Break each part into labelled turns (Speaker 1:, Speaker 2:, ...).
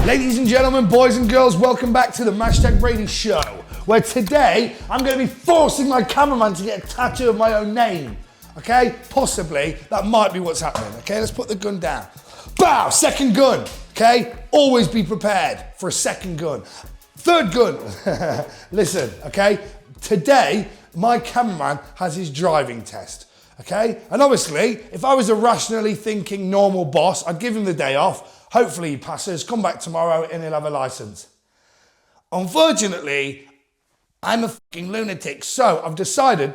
Speaker 1: Ladies and gentlemen, boys and girls, welcome back to the MashtagBrady show, where today I'm going to be forcing my cameraman to get a tattoo of my own name. Okay? Possibly. That might be what's happening. Okay, let's put the gun down. Bow! Second gun. Okay? Always be prepared for a second gun. Third gun. Listen, okay? Today, my cameraman has his driving test. Okay? And obviously, if I was a rationally thinking normal boss, I'd give him the day off. Hopefully he passes, come back tomorrow and he'll have a license. Unfortunately, I'm a fucking lunatic, so I've decided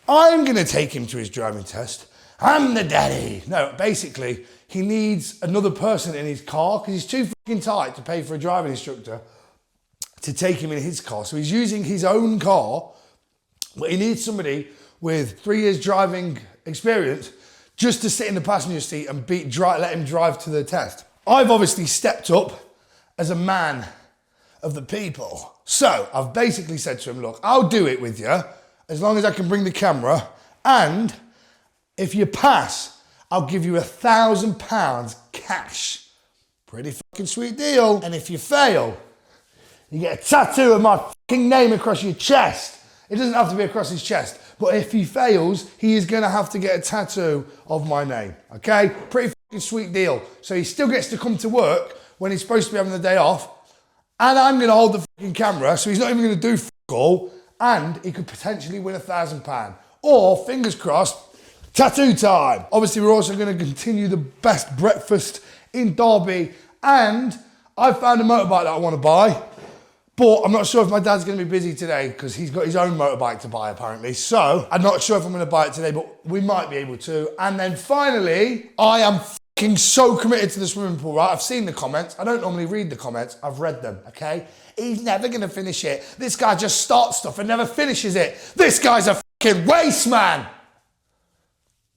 Speaker 1: I'm gonna take him to his driving test. I'm the daddy. No, basically, he needs another person in his car because he's too fucking tight to pay for a driving instructor to take him in his car. So he's using his own car, but he needs somebody with 3 years driving experience just to sit in the passenger seat and let him drive to the test. I've obviously stepped up as a man of the people. So I've basically said to him, look, I'll do it with you as long as I can bring the camera. And if you pass, I'll give you £1,000 cash. Pretty fucking sweet deal. And if you fail, you get a tattoo of my fucking name across your chest. It doesn't have to be across his chest. But if he fails, he is gonna have to get a tattoo of my name, okay? Pretty fucking sweet deal. So he still gets to come to work when he's supposed to be having the day off, and I'm gonna hold the fucking camera, so he's not even gonna do fuck all, and he could potentially win £1,000. Or, fingers crossed, tattoo time. Obviously, we're also gonna continue the best breakfast in Derby, and I found a motorbike that I wanna buy. But I'm not sure if my dad's going to be busy today because he's got his own motorbike to buy apparently. So I'm not sure if I'm going to buy it today, but we might be able to. And then finally, I am fucking so committed to the swimming pool, right? I've seen the comments. I don't normally read the comments. I've read them, okay? He's never going to finish it. This guy just starts stuff and never finishes it. This guy's a fucking waste man.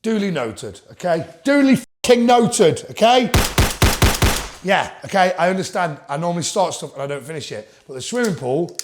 Speaker 1: Duly noted, okay? Duly fucking noted, okay? Yeah, okay, I understand. I normally start stuff and I don't finish it. But the swimming pool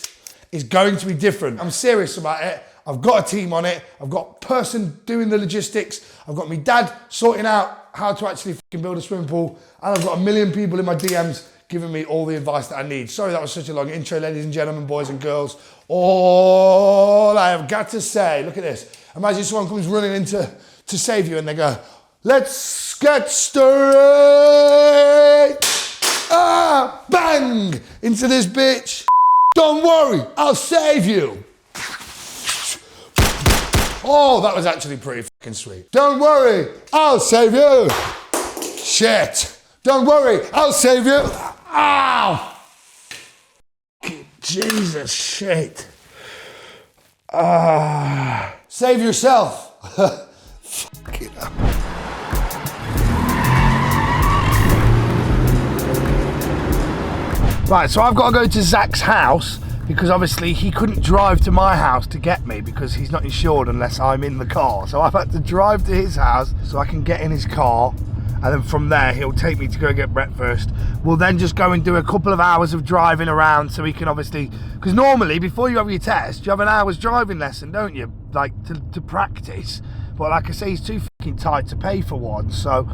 Speaker 1: is going to be different. I'm serious about it. I've got a team on it. I've got a person doing the logistics. I've got my dad sorting out how to actually fucking build a swimming pool. And I've got a million people in my DMs giving me all the advice that I need. Sorry that was such a long intro, ladies and gentlemen, boys and girls. All I have got to say, look at this. Imagine someone comes running in to save you and they go, let's get straight. Ah, bang into this bitch. Don't worry, I'll save you. Oh, that was actually pretty fucking sweet. Don't worry, I'll save you. Shit. Don't worry, I'll save you. Ow. Jesus, shit. Save yourself. Fuck it up. Right, so I've got to go to Zach's house because obviously he couldn't drive to my house to get me because he's not insured unless I'm in the car. So I've had to drive to his house so I can get in his car, and then from there he'll take me to go get breakfast. We'll then just go and do a couple of hours of driving around so he can obviously, because normally before you have your test you have an hour's driving lesson, don't you, like to practice. But like I say, he's too fucking tight to pay for one, so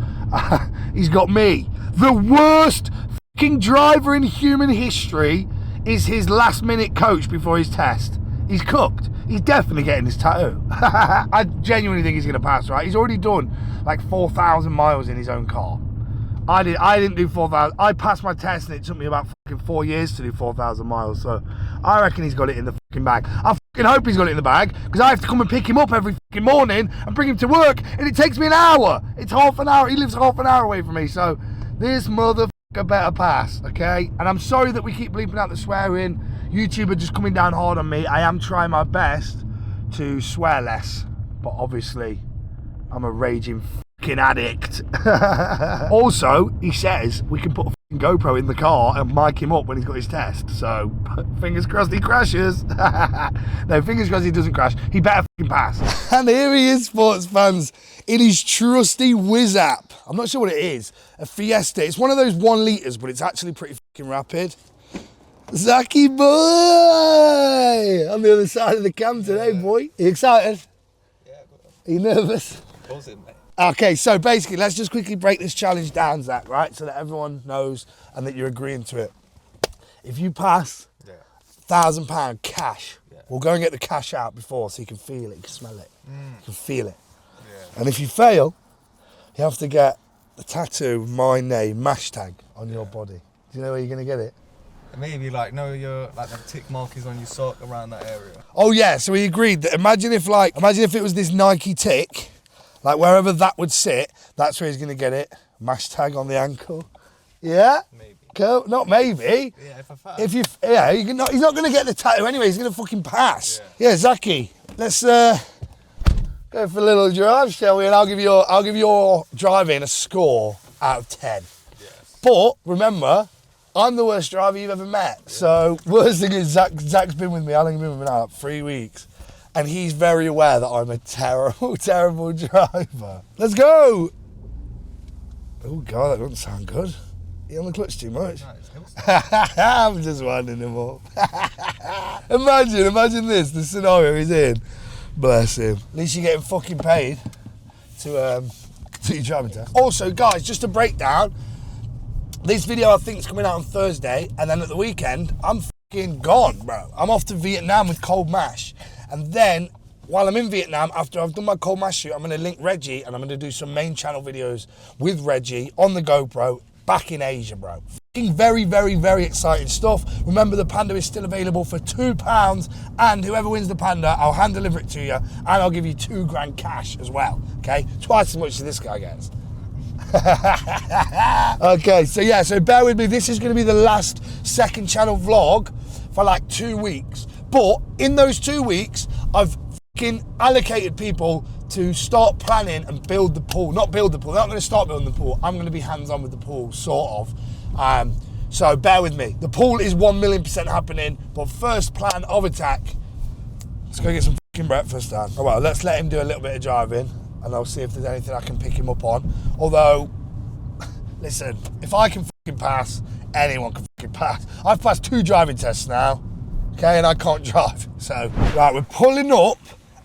Speaker 1: he's got me. The worst fucking driver in human history is his last minute coach before his test. He's cooked. He's definitely getting his tattoo. I genuinely think he's going to pass, right? He's already done like 4,000 miles in his own car. I didn't do 4,000. I passed my test and it took me about fucking 4 years to do 4,000 miles. So I reckon he's got it in the fucking bag. I fucking hope he's got it in the bag because I have to come and pick him up every fucking morning and bring him to work, and it takes me an hour. It's half an hour. He lives half an hour away from me. So this motherfucker better pass, okay? And I'm sorry that we keep bleeping out the swearing. YouTube are just coming down hard on me. I am trying my best to swear less, but obviously I'm a raging fucking addict. Also, he says we can put a fucking GoPro in the car and mic him up when he's got his test. So fingers crossed he crashes. No, fingers crossed he doesn't crash. He better fucking pass. And here he is, sports fans, in his trusty Whiz app. I'm not sure what it is. A Fiesta. It's one of those 1 litres, but it's actually pretty fucking rapid. Zachy boy! On the other side of the cam today, boy. Are you excited?
Speaker 2: Yeah,
Speaker 1: Are you nervous?
Speaker 2: Buzzing, mate.
Speaker 1: Okay, so basically, let's just quickly break this challenge down, Zach, right? So that everyone knows and that you're agreeing to it. If you pass £1,000 cash, we'll go and get the cash out before so you can feel it, you can smell it, you can feel it. Yeah. And if you fail, you have to get the tattoo of my name, Mashtag, on your body. Do you know where you're going to get it?
Speaker 2: Maybe like the tick markings on your sock around that area.
Speaker 1: Oh yeah, so we agreed that imagine if it was this Nike tick, like wherever that would sit, that's where he's gonna get it. Mashtag on the ankle. Yeah? Maybe. Cool. Not maybe.
Speaker 2: Yeah, if I pass.
Speaker 1: He's not gonna get the tattoo anyway, he's gonna fucking pass. Yeah, Zachy, let's go for a little drive, shall we? And I'll give your driving a score out of 10. Yes. But remember, I'm the worst driver you've ever met. So, worst thing is Zach's been with me, how long have you been with me now? 3 weeks. And he's very aware that I'm a terrible, terrible driver. Let's go! Oh God, that doesn't sound good. You on the clutch too much? I'm just winding him up. Imagine this, the scenario he's in. Bless him. At least you're getting fucking paid to your driving test. Also, guys, just a breakdown. This video I think is coming out on Thursday, and then at the weekend, I'm fucking gone, bro. I'm off to Vietnam with cold mash. And then, while I'm in Vietnam, after I've done my cold mash shoot, I'm gonna link Reggie, and I'm gonna do some main channel videos with Reggie on the GoPro, back in Asia, bro. Fucking very, very, very exciting stuff. Remember, the Panda is still available for £2, and whoever wins the Panda, I'll hand deliver it to you, and I'll give you £2 cash as well, okay? Twice as much as this guy gets. Okay, so bear with me. This is going to be the last second channel vlog for like 2 weeks. But in those 2 weeks, I've fucking allocated people to start planning and build the pool. Not build the pool. They're not going to start building the pool. I'm going to be hands-on with the pool, sort of. So bear with me. The pool is 1,000,000% happening. But first plan of attack, let's go get some fucking breakfast down. Oh, well, let's let him do a little bit of driving, and I'll see if there's anything I can pick him up on. Although, listen, if I can fucking pass, anyone can fucking pass. I've passed 2 driving tests now, okay, and I can't drive. So, right, we're pulling up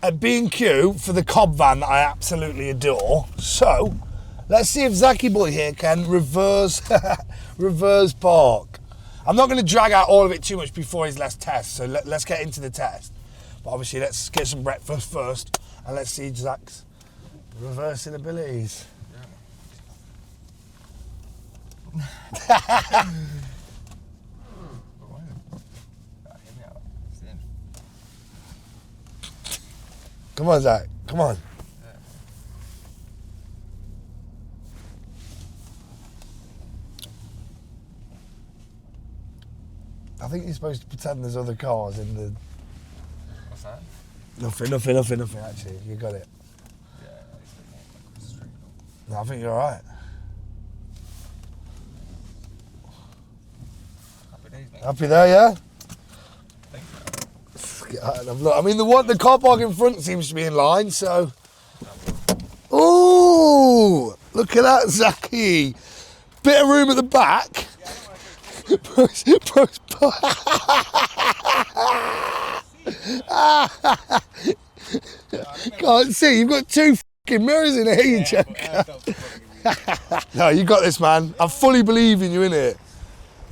Speaker 1: at B&Q for the Cobb van that I absolutely adore. So, let's see if Zachy boy here can reverse park. I'm not going to drag out all of it too much before his last test, so let's get into the test. But obviously, let's get some breakfast first, and let's see Zach's reversing abilities. Come on, Zach. Come on. I think you're supposed to pretend there's other cars in the...
Speaker 2: What's that?
Speaker 1: Nothing, actually. You got it. No, I think you're all right.
Speaker 2: Happy days, mate.
Speaker 1: Happy there, yeah?
Speaker 2: Look,
Speaker 1: I mean, the car park in front seems to be in line, so... Ooh! Look at that, Zachy. Bit of room at the back. Can't see, you've got 2 fucking mirrors in here, you joker. No, you got this, man. I fully believe in you, innit?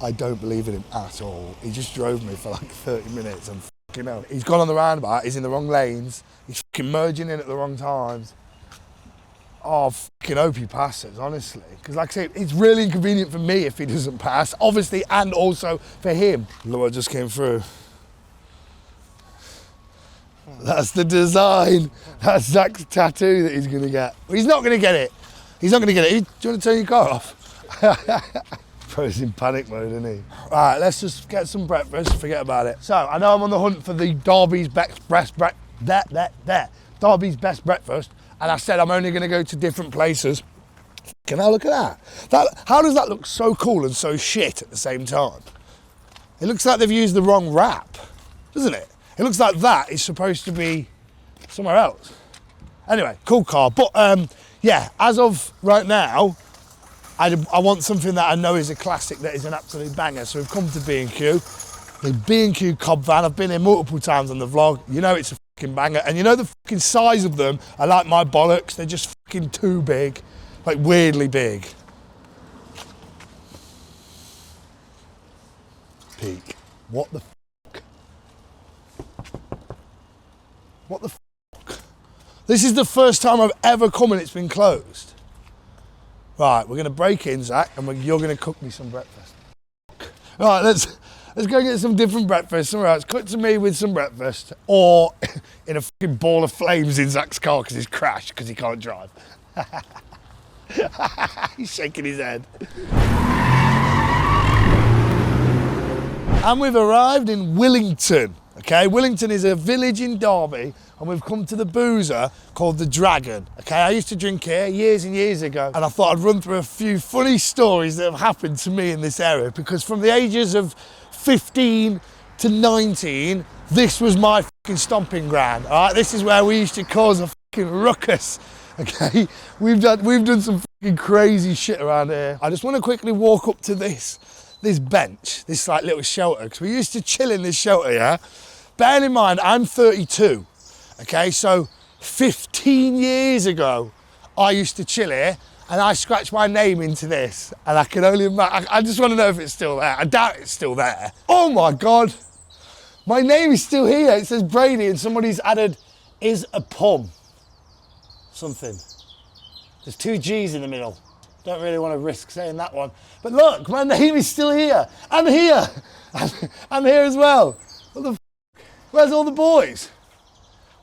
Speaker 1: I don't believe in him at all. He just drove me for like 30 minutes and fucking hell. He's gone on the roundabout, he's in the wrong lanes, he's fucking merging in at the wrong times. Oh, fucking hope he passes, honestly. Because like I say, it's really inconvenient for me if he doesn't pass, obviously, and also for him. Look what just came through. That's the design. That's Zach's tattoo that he's gonna get. He's not gonna get it. He's not gonna get it. Do you want to turn your car off? Bro's in panic mode, isn't he? All right, let's just get some breakfast, forget about it. So, I know I'm on the hunt for the Derby's best Derby's best breakfast, and I said I'm only gonna go to different places. Can I look at that? How does that look so cool and so shit at the same time? It looks like they've used the wrong wrap, doesn't it? It looks like that is supposed to be somewhere else. Anyway, cool car. But yeah, as of right now, I want something that I know is a classic, that is an absolute banger. So we've come to B&Q, the B&Q Cobb van. I've been here multiple times on the vlog. You know it's a fucking banger. And you know the fucking size of them are like my bollocks. They're just fucking too big, like weirdly big. Peak. What the fuck? What the fuck? This is the first time I've ever come and it's been closed. Right, we're gonna break in, Zach, and you're gonna cook me some breakfast. Right, let's go get some different breakfast somewhere else. Cut to me with some breakfast, or in a fucking ball of flames in Zach's car because he's crashed because he can't drive. He's shaking his head. And we've arrived in Willington. Okay, Willington is a village in Derby, and we've come to the boozer called the Dragon. Okay, I used to drink here years and years ago, and I thought I'd run through a few funny stories that have happened to me in this area, because from the ages of 15 to 19, this was my fucking stomping ground. All right, this is where we used to cause a fucking ruckus. Okay, we've done some fucking crazy shit around here. I just want to quickly walk up to this bench, this like little shelter, because we used to chill in this shelter, yeah? Bearing in mind, I'm 32, okay? So 15 years ago, I used to chill here, and I scratched my name into this, and I can only imagine, I just want to know if it's still there. I doubt it's still there. Oh my God, my name is still here. It says Brady, and somebody's added, is a pub, something. There's 2 G's in the middle. Don't really want to risk saying that one. But look, my name is still here. I'm here. I'm here as well. What the f***? Where's all the boys?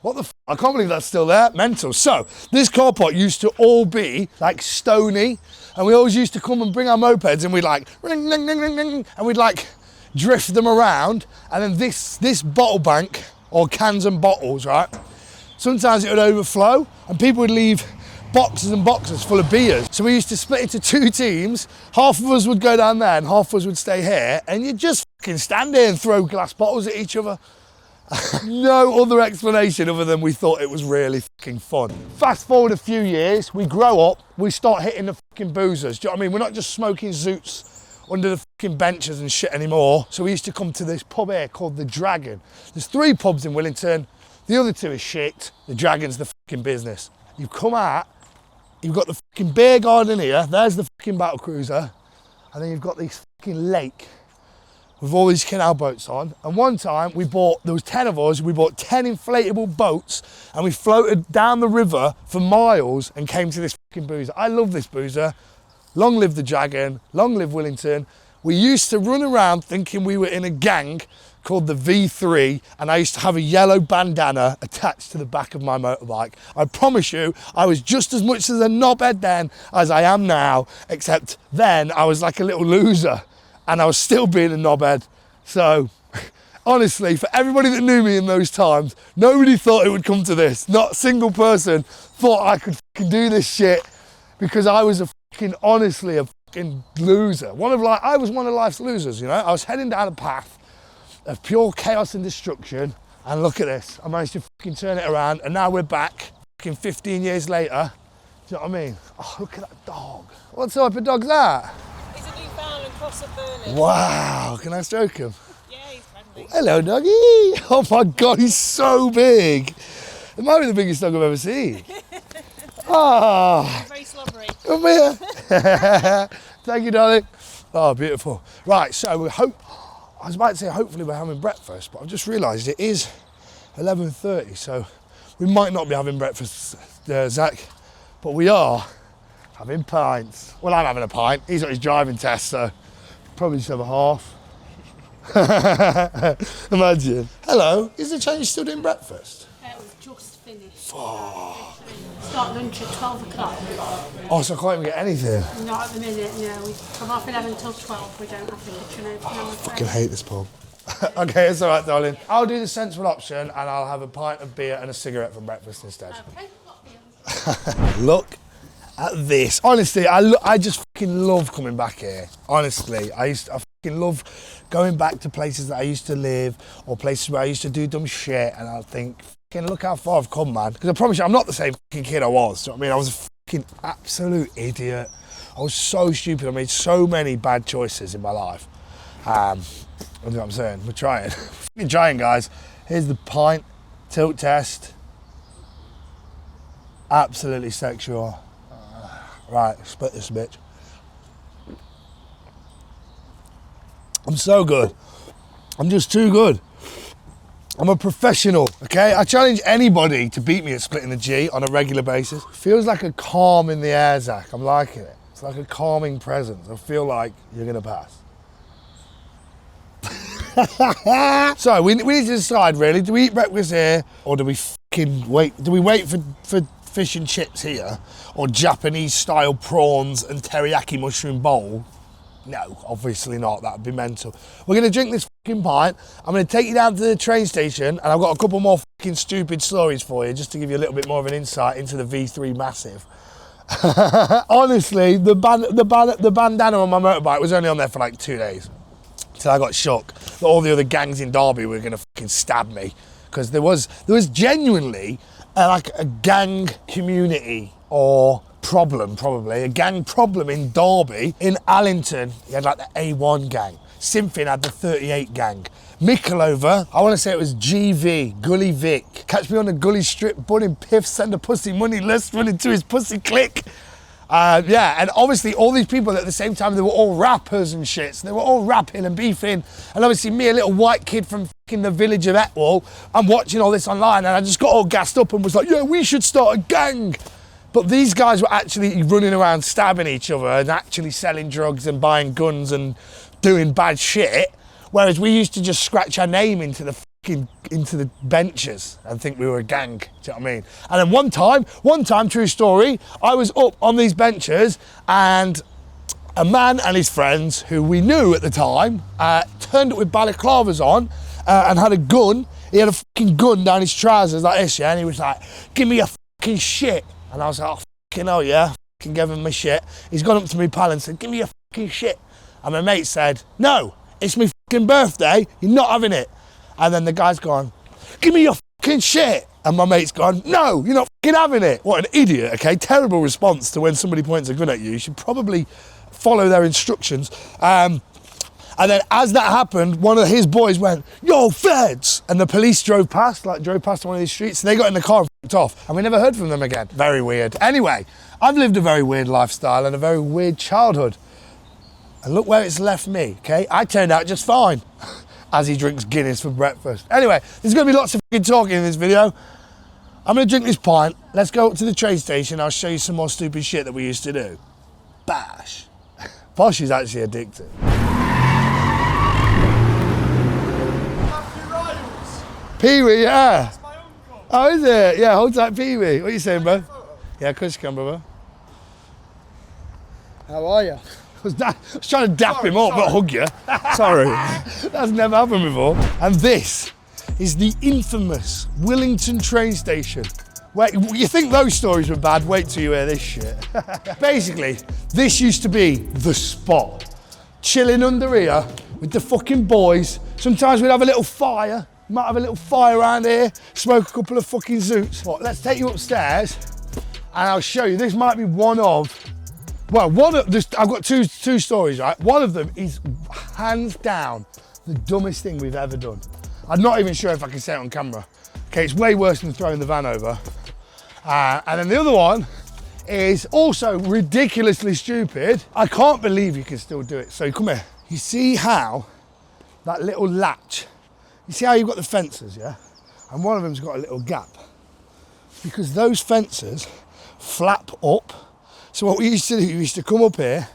Speaker 1: What the f***? I can't believe that's still there. Mental. So, this car park used to all be like stony, and we always used to come and bring our mopeds, and we'd like ring, ring, ring, ring, ring, and we'd like drift them around, and then this bottle bank, or cans and bottles, right? Sometimes it would overflow, and people would leave boxes and boxes full of beers. So we used to split into 2 teams. Half of us would go down there and half of us would stay here, and you'd just fucking stand here and throw glass bottles at each other. No other explanation other than we thought it was really fucking fun. Fast forward a few years, we grow up, we start hitting the fucking boozers. Do you know what I mean? We're not just smoking zoots under the fucking benches and shit anymore. So we used to come to this pub here called the Dragon. There's 3 pubs in Willington. The other 2 is shit. The Dragon's the fucking business. You come out, you've got the fucking beer garden here, there's the fucking battle cruiser, and then you've got this fucking lake with all these canal boats on. And one time there was 10 of us, we bought 10 inflatable boats, and we floated down the river for miles and came to this fucking boozer. I love this boozer. Long live the Dragon, long live Willington. We used to run around thinking we were in a gang called the V3, and I used to have a yellow bandana attached to the back of my motorbike. I promise you, I was just as much as a knobhead then as I am now, except then I was like a little loser, and I was still being a knobhead. So, honestly, for everybody that knew me in those times, nobody thought it would come to this. Not a single person thought I could fucking do this shit, because I was honestly a fucking loser. I was one of life's losers, you know? I was heading down a path of pure chaos and destruction, and look at this, I managed to fucking turn it around, and now we're back fucking 15 years later. Do you know what I mean? Oh, look at that dog. What type of dog's that?
Speaker 3: He's a Newfoundland cross of Bernard.
Speaker 1: Wow, can I stroke him?
Speaker 3: Yeah, he's friendly.
Speaker 1: Hello, doggy. Oh my God, he's so big. It might be the biggest dog I've ever seen. Oh,
Speaker 3: He's very slobbery.
Speaker 1: come here. Thank you, darling. Oh, beautiful. Right, so I was about to say hopefully we're having breakfast, but I've just realised it is 11:30, so we might not be having breakfast, Zach, but we are having pints. Well, I'm having a pint. He's got his driving test, so probably just have a half. Imagine. Hello, is the Chinese still doing breakfast?
Speaker 3: It was just finished. Start lunch at 12 o'clock.
Speaker 1: Oh, so I can't even get anything.
Speaker 3: Not at the minute, no. From half 11 till 12, we don't have the kitchen open. I'm
Speaker 1: I
Speaker 3: afraid.
Speaker 1: fucking hate this pub. Okay, it's all right, darling. I'll do the sensible option, and I'll have a pint of beer and a cigarette for breakfast instead.
Speaker 3: Okay,
Speaker 1: Look at this. Honestly, I just fucking love coming back here. Honestly, I fucking love going back to places that I used to live, or places where I used to do dumb shit, and I think, fucking look how far I've come, man. Because I promise you, I'm not the same fucking kid I was. Do you know what I mean? I was a fucking absolute idiot. I was so stupid. I made so many bad choices in my life. You know what I'm saying? We're trying. We're trying, guys. Here's the pint tilt test. Absolutely sexual. Right, split this bitch. I'm so good. I'm just too good. I'm a professional, okay? I challenge anybody to beat me at splitting the G on a regular basis. Feels like a calm in the air, Zach. I'm liking it. It's like a calming presence. I feel like you're gonna pass. So we need to decide really, do we eat breakfast here or do we fucking wait? Do we wait for fish and chips here or Japanese style prawns and teriyaki mushroom bowl? No, obviously not, that'd be mental. We're gonna drink this fucking pint. I'm gonna take you down to the train station and I've got a couple more fucking stupid stories for you just to give you a little bit more of an insight into the V3 Massive. Honestly, the bandana on my motorbike was only on there for like 2 days. Till I got shook that all the other gangs in Derby were gonna fucking stab me. Because there was genuinely like a gang community or problem, probably, a gang problem in Derby. In Allington, you had like the A1 gang. Simfin had the 38 gang. Micklover, I want to say it was GV, Gully Vic. Catch me on the gully strip, bunning piff, send a pussy money list, running to his pussy click. Yeah, and obviously all these people at the same time, they were all rappers and shit. So they were all rapping and beefing. And obviously me, a little white kid from the village of Etwall, I'm watching all this online and I just got all gassed up and was like, yeah, we should start a gang. But these guys were actually running around stabbing each other and actually selling drugs and buying guns and doing bad shit. Whereas we used to just scratch our name into the benches and think we were a gang, do you know what I mean? And then one time, true story, I was up on these benches and a man and his friends, who we knew at the time, turned up with balaclavas on and had a gun. He had a fucking gun down his trousers like this, yeah, and he was like, give me a fucking shit. And I was like, oh, fucking hell yeah, fucking give him my shit. He's gone up to me pal and said, give me a fucking shit. And my mate said, no, it's my fucking birthday, you're not having it. And then the guy's gone, give me your fucking shit. And my mate's gone, no, you're not fucking having it. What an idiot, okay? Terrible response to when somebody points a gun at you. You should probably follow their instructions. And then as that happened, one of his boys went, yo, feds! And the police drove past one of these streets, and they got in the car and f***ed off. And we never heard from them again. Very weird. Anyway, I've lived a very weird lifestyle and a very weird childhood. And look where it's left me, okay? I turned out just fine. As he drinks Guinness for breakfast. Anyway, there's gonna be lots of fucking talking in this video. I'm gonna drink this pint. Let's go up to the train station. I'll show you some more stupid shit that we used to do. Bash. Posh is actually addicted. Pee-wee, yeah.
Speaker 2: That's my uncle.
Speaker 1: Oh, is it? Yeah, hold tight, Pee-wee. What are you saying, bro? Yeah, of course you can, brother.
Speaker 4: How are you?
Speaker 1: I was trying to dap him up, not hug you. Sorry. That's never happened before. And this is the infamous Willington train station. Wait, you think those stories were bad? Wait till you hear this shit. Basically, this used to be the spot. Chilling under here with the fucking boys. Sometimes we'd have a little fire. Might have a little fire around here, smoke a couple of fucking zoots. What, let's take you upstairs and I'll show you. This might be one of, well, I've got two stories, right? One of them is hands down the dumbest thing we've ever done. I'm not even sure if I can say it on camera. Okay, it's way worse than throwing the van over. And then the other one is also ridiculously stupid. I can't believe you can still do it. So come here. You see how that little latch, you see how you've got the fences, yeah? And one of them's got a little gap. Because those fences flap up. So what we used to do, we used to come up here,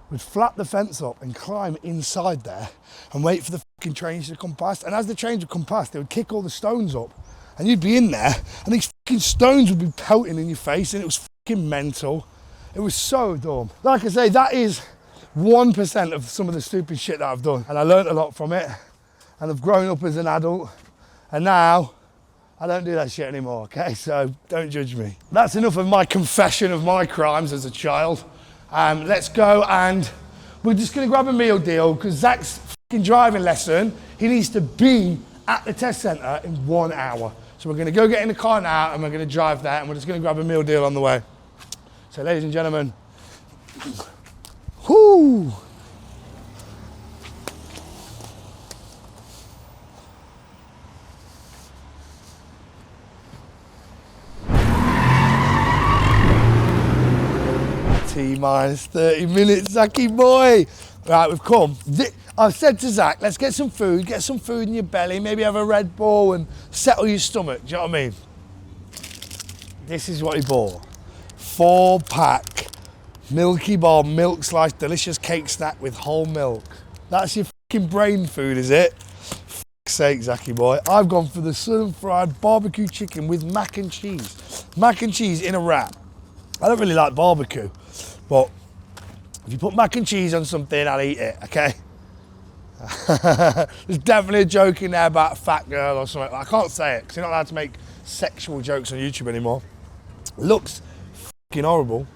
Speaker 1: we'd flap the fence up and climb inside there and wait for the fucking trains to come past. And as the trains would come past, they would kick all the stones up and you'd be in there and these fucking stones would be pelting in your face and it was fucking mental. It was so dumb. Like I say, that is 1% of some of the stupid shit that I've done. And I learned a lot from it. And I've grown up as an adult, and now I don't do that shit anymore, okay? So don't judge me. That's enough of my confession of my crimes as a child. Let's go and we're just gonna grab a meal deal because Zach's fucking driving lesson, he needs to be at the test centre in 1 hour. So we're gonna go get in the car now and we're gonna drive there and we're just gonna grab a meal deal on the way. So ladies and gentlemen, whoo! T-minus 30 minutes, Zachy boy. Right, we've come. I've said to Zach, let's get some food in your belly, maybe have a Red Bull and settle your stomach, do you know what I mean? This is what he bought. 4-pack Milky Bar milk slice, delicious cake snack with whole milk. That's your fucking brain food, is it? Fuck's sake, Zachy boy. I've gone for the southern fried barbecue chicken with mac and cheese. Mac and cheese in a wrap. I don't really like barbecue, but if you put mac and cheese on something, I'll eat it, okay? There's definitely a joke in there about a fat girl or something. I can't say it because you're not allowed to make sexual jokes on YouTube anymore. Looks fucking horrible.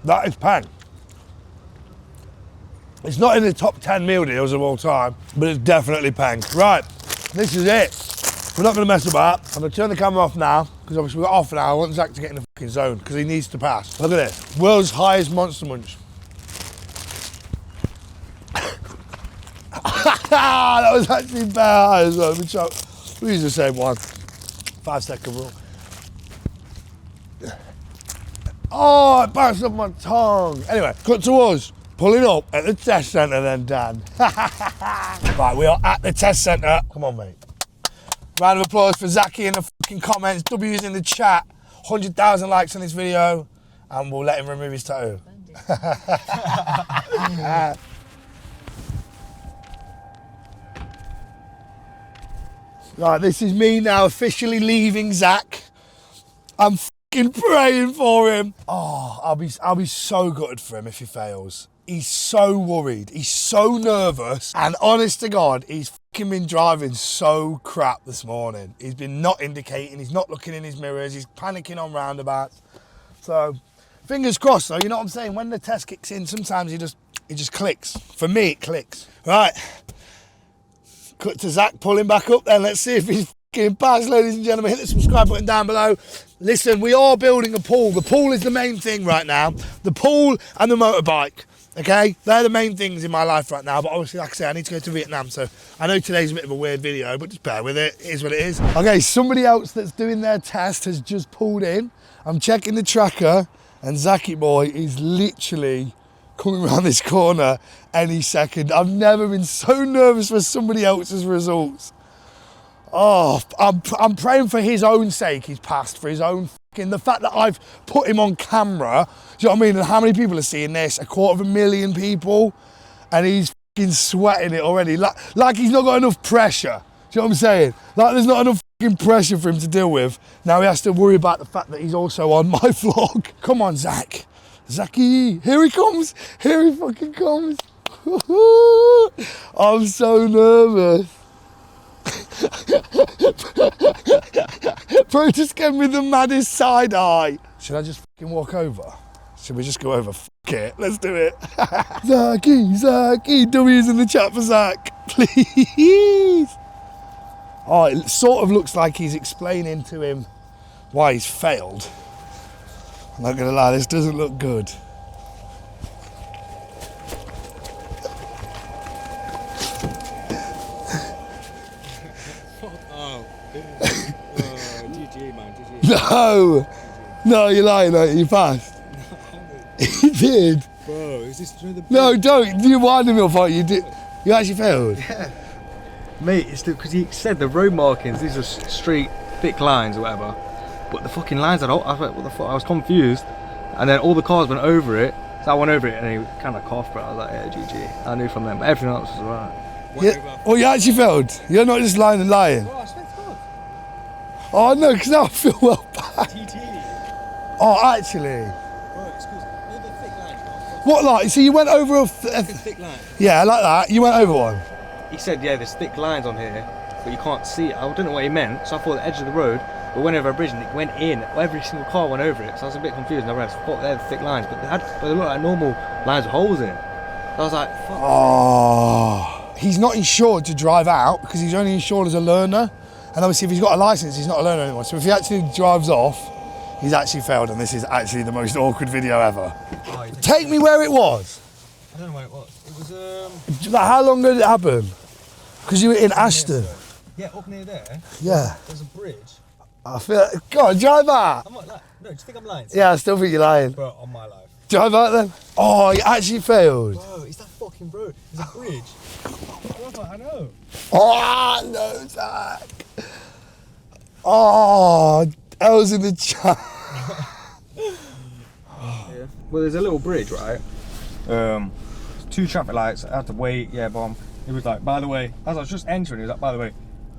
Speaker 1: That is pan. It's not in the top 10 meal deals of all time, but it's definitely pan. Right, this is it. We're not going to mess about. I'm going to turn the camera off now, because obviously we've got half an hour. I want Zach to get in the fucking zone, because he needs to pass. Look at this. World's highest monster munch. That was actually bad as well. We use the same one. 5-second rule. Oh, it bounced off my tongue. Anyway, cut to us pulling up at the test centre then, Dan. Right, we are at the test centre. Come on, mate. Round of applause for Zachy in the fucking comments. W's in the chat. 100,000 likes on this video, and we'll let him remove his tattoo. Right, this is me now officially leaving Zach. I'm fucking praying for him. Oh, I'll be so gutted for him if he fails. He's so worried. He's so nervous. And honest to God, he's fucking been driving so crap this morning. He's been not indicating. He's not looking in his mirrors. He's panicking on roundabouts. So, fingers crossed though, you know what I'm saying? When the test kicks in, sometimes it just clicks. For me, it clicks. Right. Cut to Zach pulling back up then. Let's see if he's fucking passed, ladies and gentlemen. Hit the subscribe button down below. Listen, we are building a pool. The pool is the main thing right now. The pool and the motorbike. Okay, they're the main things in my life right now, but obviously, like I say, I need to go to Vietnam, so I know today's a bit of a weird video, but just bear with it. It is what it is. Okay, somebody else that's doing their test has just pulled in. I'm checking the tracker, and Zachy boy is literally coming around this corner any second. I've never been so nervous for somebody else's results. Oh, I'm praying for his own sake he's passed, for his own fucking, the fact that I've put him on camera, do you know what I mean? And how many people are seeing this? 250,000 people, and he's fucking sweating it already. Like he's not got enough pressure. Do you know what I'm saying? Like there's not enough fucking pressure for him to deal with. Now he has to worry about the fact that he's also on my vlog. Come on, Zach. Zachy, here he comes. Here he fucking comes. I'm so nervous. Bro just gave me the maddest side eye. Should I just fucking walk over? Should we just go over? Fuck it, let's do it. Zachy, W's in the chat for Zach, please. Oh, it sort of looks like he's explaining to him why he's failed. I'm not gonna lie, this doesn't look good.
Speaker 2: GG, man, GG.
Speaker 1: No, you're lying, mate. You passed. You did.
Speaker 2: Bro, is this through the...
Speaker 1: No, don't. You winded me off. You did. You actually failed.
Speaker 2: Yeah. Mate, it's because he said the road markings, these are straight, thick lines or whatever. But the fucking lines, I was like, what the fuck? I was confused. And then all the cars went over it. So I went over it and he kind of coughed, but I was like, yeah, GG. I knew from them. Everything else was alright.
Speaker 1: Yeah. Well, you actually failed. You're not just lying and lying.
Speaker 2: Oh, I swear to God.
Speaker 1: Oh, no, because now I feel well bad.
Speaker 2: TT.
Speaker 1: Oh, actually.
Speaker 2: Bro, excuse me. You know the thick lines, bro?
Speaker 1: What, like? So you went over a...
Speaker 2: Thick line.
Speaker 1: Yeah, like that. You went over one.
Speaker 2: He said, yeah, there's thick lines on here, but you can't see it. I don't know what he meant, so I thought the edge of the road, but went over a bridge and it went in. Every single car went over it, so I was a bit confused. And I thought they're the thick lines, but they look like normal lines with holes in it. So I was like, fuck.
Speaker 1: Oh. He's not insured to drive out because he's only insured as a learner. And obviously if he's got a license, he's not a learner anymore. So if he actually drives off, he's actually failed, and this is actually the most awkward video ever. Oh, take me where it was.
Speaker 2: I don't know where it was. It was,
Speaker 1: Like, how long did it happen? Because you were in Ashton.
Speaker 2: Yeah, up near there.
Speaker 1: Yeah.
Speaker 2: There's a bridge.
Speaker 1: I feel like, go on, drive out.
Speaker 2: I'm not lying. No, do you think I'm lying?
Speaker 1: Yeah, I still think you're lying.
Speaker 2: Bro, on my life.
Speaker 1: Drive out then. Oh, you actually failed.
Speaker 2: Bro, it's that fucking road. There's a bridge. Brother, I know.
Speaker 1: Oh, no, Zach. Oh, I was in the chat.
Speaker 2: Yeah. Well, there's a little bridge, right? 2 traffic lights. I had to wait. Yeah, bomb. It was like, by the way, as I was just entering, it was like, by the way,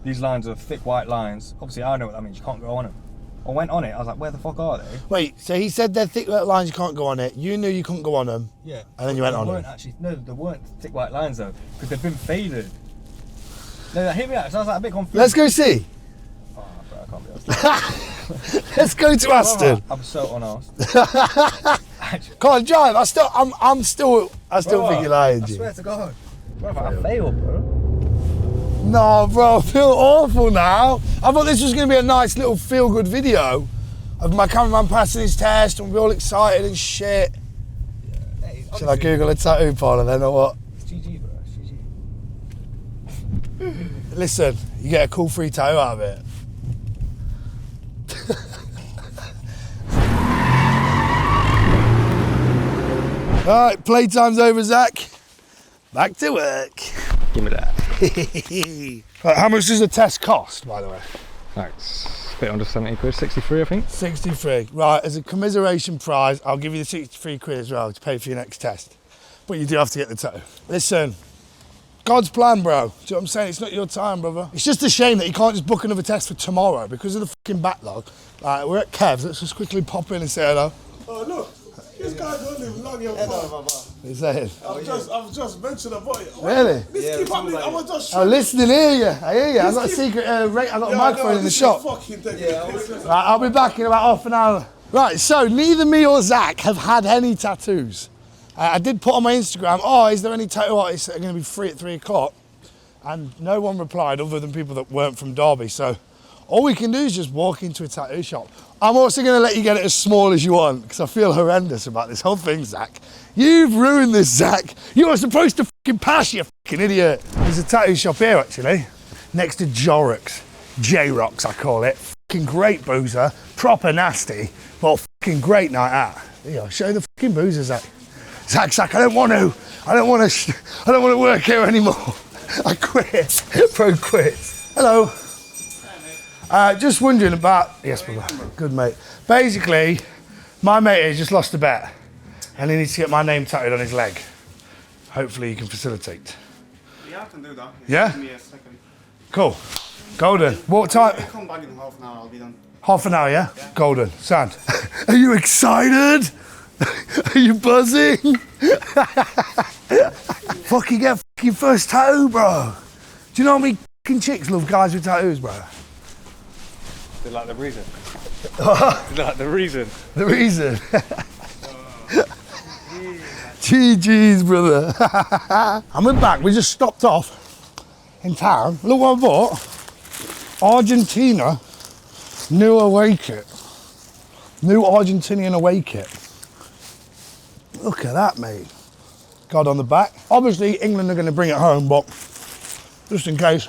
Speaker 2: these lines are thick white lines. Obviously, I know what that means. You can't go on them. I went on it. I was like, where the fuck are they?
Speaker 1: Wait, so he said they're thick white lines, you can't go on it. You knew you couldn't go on them.
Speaker 2: Yeah.
Speaker 1: And then you went on
Speaker 2: them.
Speaker 1: them.
Speaker 2: Actually, no, there weren't thick white lines though, because they've been faded. No, hear me out. So I was like a bit confused.
Speaker 1: Let's go see.
Speaker 2: Oh, bro, I can't be honest.
Speaker 1: Let's go to Aston.
Speaker 2: I'm so honest.
Speaker 1: Come on, drive. I still think you're lying,
Speaker 2: I
Speaker 1: G.
Speaker 2: swear to God. Bro, I failed, bro.
Speaker 1: No, bro, I feel awful now. I thought this was going to be a nice little feel-good video of my cameraman passing his test and we're all excited and shit.
Speaker 2: Yeah, hey,
Speaker 1: Should I Google a tattoo parlour then or what?
Speaker 2: It's GG, bro. It's GG.
Speaker 1: Listen, you get a cool free tattoo out of it. All right, playtime's over, Zach. Back to work.
Speaker 2: Give me that.
Speaker 1: Right, how much does the test cost, by the way?
Speaker 2: Thanks. A bit under 70 quid, 63 I think.
Speaker 1: 63. Right, as a commiseration prize, I'll give you the 63 quid as well to pay for your next test. But you do have to get the tattoo. Listen, God's plan, bro. Do you know what I'm saying? It's not your time, brother. It's just a shame that you can't just book another test for tomorrow because of the fucking backlog. Like, we're at Kev's. Let's just quickly pop in and say hello.
Speaker 4: Oh look, this guy don't live long your car.
Speaker 1: What's saying?
Speaker 4: I've just mentioned about it.
Speaker 1: Really?
Speaker 4: This keep happening. I was just
Speaker 1: Oh, listening, hear you. I hear you. I've got a secret, I've got a microphone in the shop. Right, I'll be back in about half an hour. Right, so neither me or Zach have had any tattoos. I did put on my Instagram, oh, is there any tattoo artists that are going to be free at 3 o'clock? And no one replied other than people that weren't from Derby. So all we can do is just walk into a tattoo shop. I'm also going to let you get it as small as you want because I feel horrendous about this whole thing, Zach. You've ruined this, Zach. You were supposed to fucking pass, you fucking idiot. There's a tattoo shop here, actually, next to Jorrocks. J-Rocks, I call it. Fucking great boozer, proper nasty, but fucking great night out. There you go, show the fucking boozer, Zach. Zach, I don't want to work here anymore. I quit. Pro quits. Hello. Just wondering about, yes, brother. Good, mate. Basically, my mate has just lost a bet and he needs to get my name tattooed on his leg. Hopefully you can facilitate.
Speaker 4: Yeah, I can do that.
Speaker 1: Yeah?
Speaker 4: Give me a second.
Speaker 1: Cool. Golden. What time?
Speaker 4: I'll come back in half an hour, I'll be done.
Speaker 1: Half an hour, yeah? Golden. Sound. Are you excited? Are you buzzing? Fucking get fucking first tattoo, bro. Do you know how many fucking chicks love guys with tattoos, bro?
Speaker 2: They like the reason. They like the reason.
Speaker 1: The reason. GG's, brother. And we're back. We just stopped off in town. Look what I bought. Argentina new away kit. New Argentinian away kit. Look at that, mate. God on the back. Obviously, England are going to bring it home, but just in case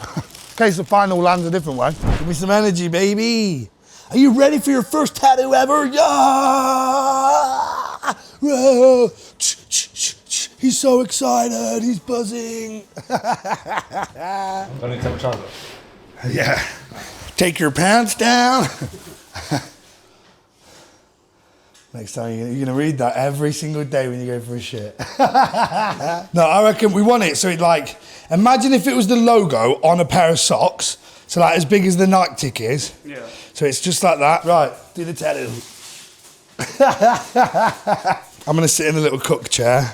Speaker 1: the final lands a different way. Give me some energy, baby. Are you ready for your first tattoo ever? Yeah! He's so excited. He's buzzing.
Speaker 2: Don't need to tell Chandler.
Speaker 1: Yeah. Take your pants down. Next time you're going to read that every single day when you go for a shit. No, I reckon we want it. So it like, imagine if it was the logo on a pair of socks. So like as big as the Nike tick is.
Speaker 4: Yeah.
Speaker 1: So it's just like that. Right, do the tattoo. I'm going to sit in a little cook chair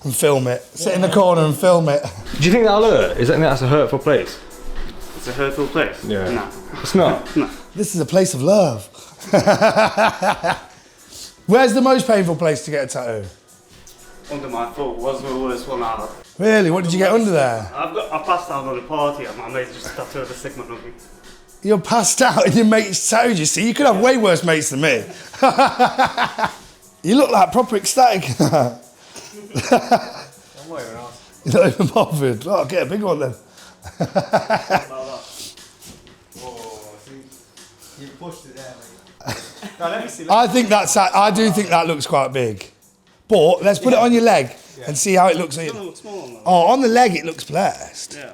Speaker 1: and film it. Sit in the corner and film it.
Speaker 2: Do you think that'll hurt? Is that that's a hurtful place?
Speaker 4: It's a hurtful place?
Speaker 2: Yeah.
Speaker 4: No.
Speaker 2: It's not?
Speaker 4: No.
Speaker 1: This is a place of love. Where's the most painful place to get a tattoo?
Speaker 4: Under my foot was the worst one out.
Speaker 1: Really? What did you get under there?
Speaker 4: I passed out on a party and my mate just tattooed a segment of me.
Speaker 1: You're passed out and your mate's tattooed you. See, you could have way worse mates than me. You look like proper ecstatic.
Speaker 2: I'm not even asked.
Speaker 1: You're not even bothered. Oh, get a big one then.
Speaker 2: You pushed it there, mate. No, let me see.
Speaker 1: I think I do think that looks quite big. But let's put it on your leg and see how it looks.
Speaker 4: It doesn't look small on that.
Speaker 1: Oh, on the leg it looks blessed.
Speaker 4: Yeah.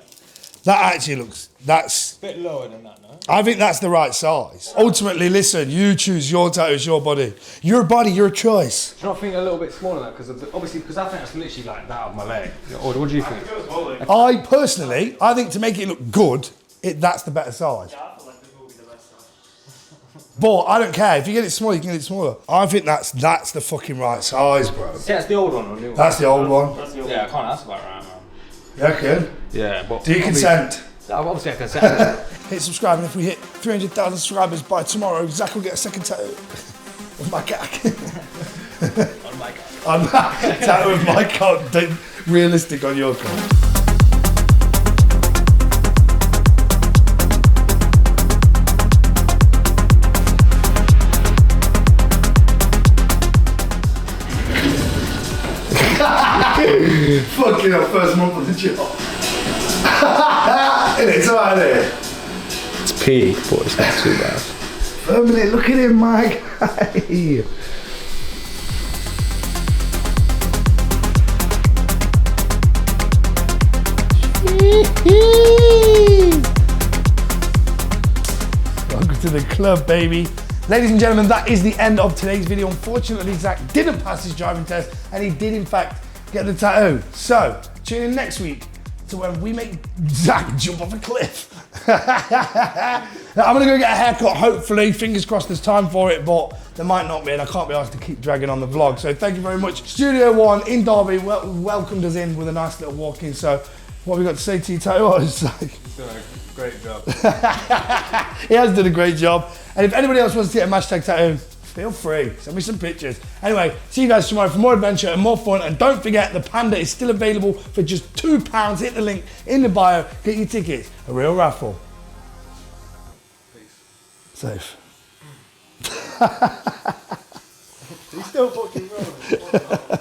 Speaker 1: That actually looks, that's...
Speaker 2: A bit lower than that, no?
Speaker 1: I think that's the right size. Ultimately, listen, you choose your tattoo, it's your body. Your body, your choice.
Speaker 2: Do you not think a little bit smaller than that? Because obviously, because I think that's literally like that of my leg. Or what do you think?
Speaker 1: I personally, I think to make it look good, that's the better size.
Speaker 4: Yeah, I feel like this will be the best size.
Speaker 1: But I don't care. If you get it smaller, you can get it smaller. I think that's the fucking right size, bro.
Speaker 2: Yeah, it's the old one or new one?
Speaker 1: That's the old one.
Speaker 2: Yeah, I can't ask about right now.
Speaker 1: You reckon?
Speaker 2: Yeah, but...
Speaker 1: Do you consent?
Speaker 2: Obviously I consent.
Speaker 1: Hit subscribe, and if we hit 300,000 subscribers by tomorrow, Zach will get a second tattoo of my cock.
Speaker 2: On my God.
Speaker 1: On my tattoo of my cock, realistic on your cock. Fucking hell, first month of the job. It's alright there.
Speaker 2: It's pee, but it's not too bad.
Speaker 1: A minute, look at him, my guy. Welcome to the club, baby. Ladies and gentlemen, that is the end of today's video. Unfortunately, Zach didn't pass his driving test, and he did, in fact, get the tattoo. So, tune in next week to when we make Zach jump off a cliff. Now, I'm gonna go get a haircut, hopefully. Fingers crossed there's time for it, but there might not be, and I can't be asked to keep dragging on the vlog. So thank you very much. Studio One in Derby welcomed us in with a nice little walk in. So what have we got to say to you, tattoo artist?
Speaker 2: Great job.
Speaker 1: He has done a great job. And if anybody else wants to get a hashtag tattoo, feel free, send me some pictures. Anyway, see you guys tomorrow for more adventure and more fun. And don't forget, the Panda is still available for just £2. Hit the link in the bio, get your tickets. A real raffle.
Speaker 2: Peace.
Speaker 1: Safe.
Speaker 2: He's still fucking rolling.